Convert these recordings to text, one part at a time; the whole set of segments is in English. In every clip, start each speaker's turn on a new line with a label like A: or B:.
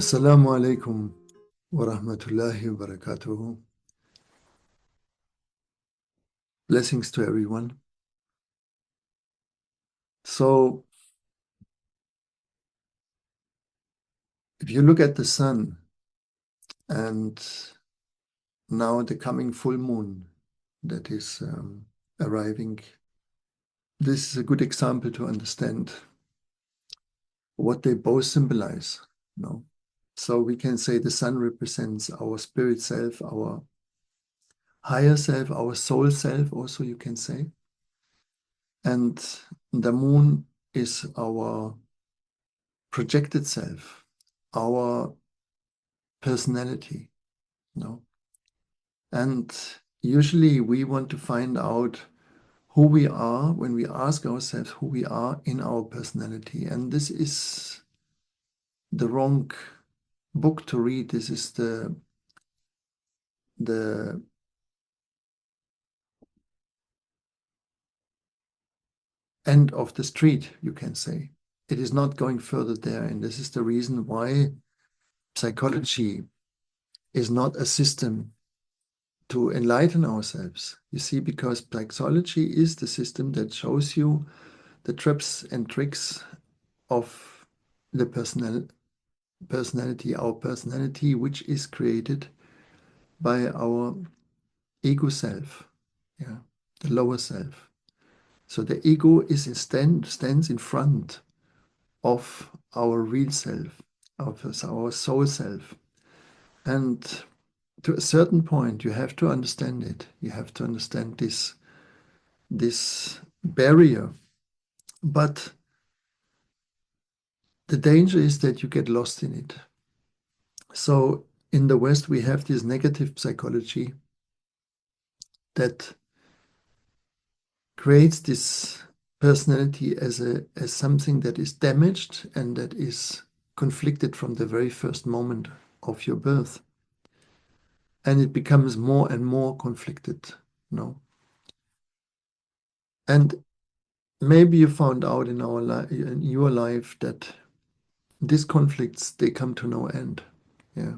A: Assalamu alaikum wa rahmatullahi wa barakatuhu. Blessings to everyone. So, if you look at the sun and now the coming full moon that is arriving, this is a good example to understand what they both symbolize. No? So we can say the sun represents our spirit self, our higher self, our soul self, also you can say. And the moon is our projected self, our personality. No? And usually we want to find out who we are when we ask ourselves who we are in our personality. And this is the wrong book to read. This is the end of the street, you can say. It is not going further there. And this is the reason why psychology is not a system to enlighten ourselves. You see, because psychology is the system that shows you the traps and tricks of the personality, our personality, which is created by our ego self, yeah, the lower self. So the ego is stands in front of our real self, of our soul self. And to a certain point, you have to understand it. You have to understand this barrier. But the danger is that you get lost in it. So in the West, we have this negative psychology that creates this personality as something that is damaged and that is conflicted from the very first moment of your birth. And it becomes more and more conflicted, no? And maybe you found out in your life that these conflicts, they come to no end. Yeah.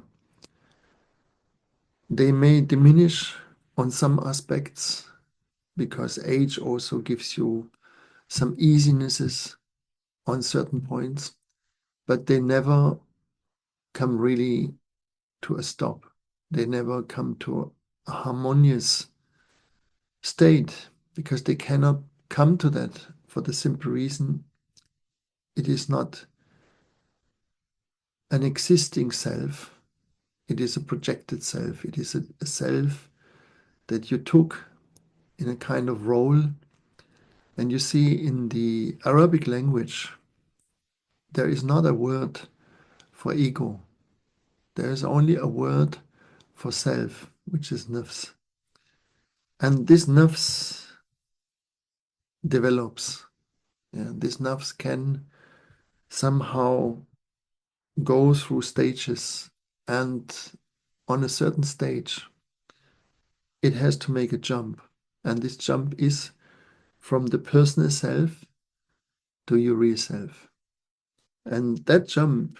A: They may diminish on some aspects because age also gives you some easinesses on certain points, but they never come really to a stop. They never come to a harmonious state because they cannot come to that for the simple reason it is not an existing self. It is a projected self. It is a self that you took in a kind of role. And you see in the Arabic language, there is not a word for ego. There is only a word for self, which is nafs. And this nafs develops. Yeah, this nafs can somehow go through stages, and on a certain stage, it has to make a jump. And this jump is from the personal self to your real self. And that jump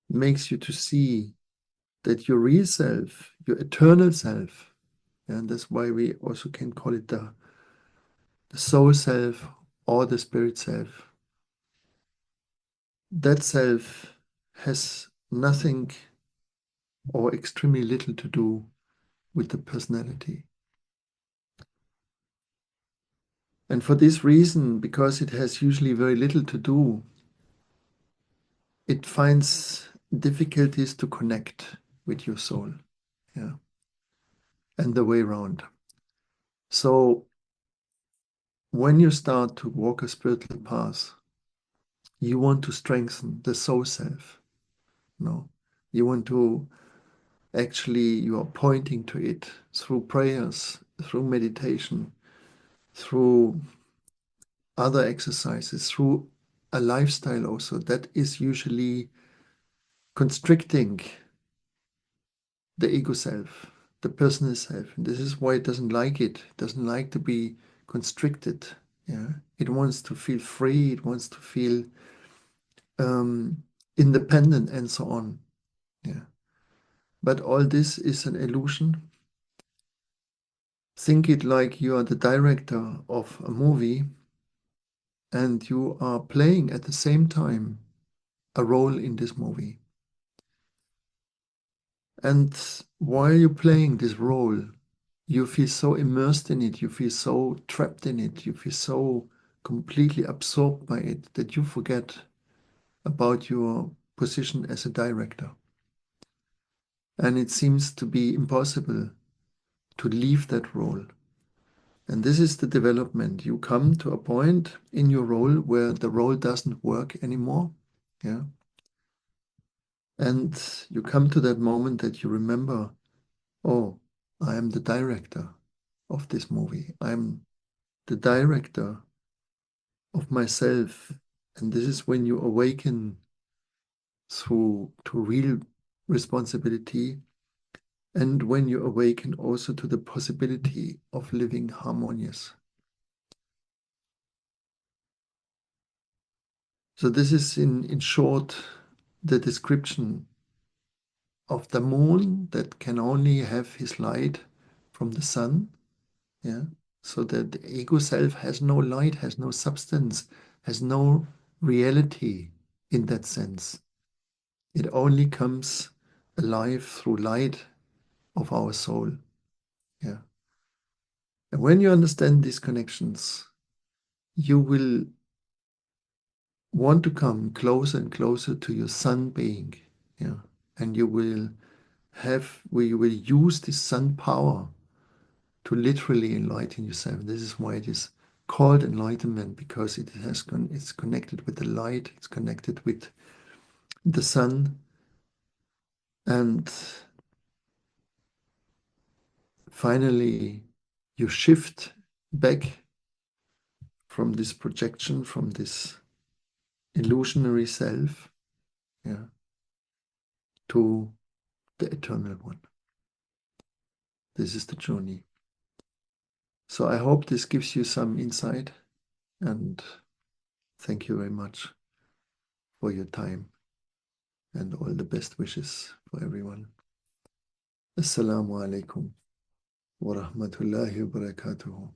A: makes you to see that your real self, your eternal self, and that's why we also can call it the soul self or the spirit self. That self has nothing or extremely little to do with the personality. And for this reason, because it has usually very little to do, it finds difficulties to connect with your soul. Yeah. And the way around. So when you start to walk a spiritual path, you want to strengthen the soul self. No. You want to actually, you are pointing to it through prayers, through meditation, through other exercises, through a lifestyle also that is usually constricting the ego self, the personal self. And this is why it doesn't like it. It doesn't like to be constricted. Yeah, it wants to feel free. It wants to feel independent, and so on. Yeah. But all this is an illusion. Think it like you are the director of a movie and you are playing at the same time a role in this movie. And while you're playing this role, you feel so immersed in it, you feel so trapped in it, you feel so completely absorbed by it that you forget about your position as a director. And it seems to be impossible to leave that role. And this is the development. You come to a point in your role where the role doesn't work anymore. Yeah. And you come to that moment that you remember, oh, I am the director of this movie. I'm the director of myself. And this is when you awaken through to real responsibility, and when you awaken also to the possibility of living harmonious. So this is in short the description of the moon that can only have his light from the sun. Yeah. So that the ego self has no light, has no substance, has no reality in that sense. It only comes alive through light of our soul. Yeah. And when you understand these connections, you will want to come closer and closer to your sun being. Yeah. And you will we will use this sun power to literally enlighten yourself. This is why it is called enlightenment, because it's connected with the light, it's connected with the sun, and finally you shift back from this projection, from this illusionary self, yeah, to the eternal one. This is the journey. So I hope this gives you some insight, and thank you very much for your time and all the best wishes for everyone. Assalamu alaikum wa rahmatullahi wa barakatuhu.